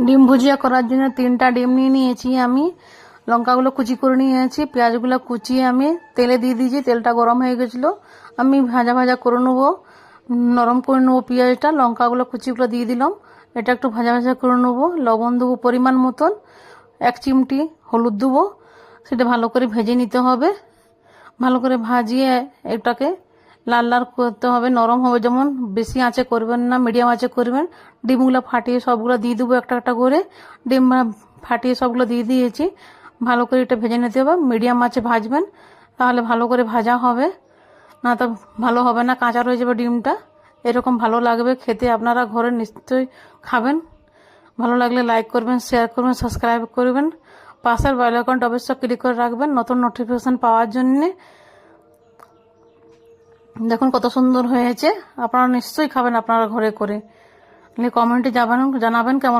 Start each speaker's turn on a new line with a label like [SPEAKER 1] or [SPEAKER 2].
[SPEAKER 1] ডিম ভুজিয়া করার জন্য 3টা ডিম নিয়ে নিয়েছি আমি। লঙ্কাগুলো কুচি করে নিয়েছি, পেঁয়াজগুলো কুচিয়ে আমি তেলে দিয়ে দিয়েছি। তেলটা গরম হয়ে গেছিলো, আমি ভাজা ভাজা করে নেবো, নরম করে নেবো পেঁয়াজটা। লঙ্কাগুলো কুচিগুলো দিয়ে দিলাম, এটা একটু ভাজা ভাজা করে নেবো। লবণ দেবো পরিমাণ মতন, 1 চিমটি হলুদ দেবো, সেটা ভালো করে ভেজে নিতে হবে। ভালো করে ভাজিয়ে এটাকে লাল লাল করতে হবে, নরম হবে যেমন। বেশি আঁচে করবেন না, মিডিয়াম আঁচে করবেন। ডিমগুলো ফাটিয়ে সবগুলো দিয়ে দেবো একটা একটা করে। ডিম ফাটিয়ে সবগুলো দিয়ে দিয়েছি। ভালো করে এটা ভেজে নিতে হবে, মিডিয়াম আঁচে ভাজবেন, তাহলে ভালো করে ভাজা হবে, না তো ভালো হবে না, কাঁচা রয়ে যাবে ডিমটা। এরকম ভালো লাগবে খেতে, আপনারা ঘরে নিশ্চয়ই খাবেন। ভালো লাগলে লাইক করবেন, শেয়ার করবেন, সাবস্ক্রাইব করবেন। পাশের বেল আইকনটা অবশ্যই ক্লিক করে রাখবেন নতুন নোটিফিকেশন পাওয়ার জন্যে। দেখুন কত সুন্দর হয়েছে, আপনারা নিশ্চয়ই খাবেন আপনারা ঘরে করে। কমেন্টে জানাবেন কেমন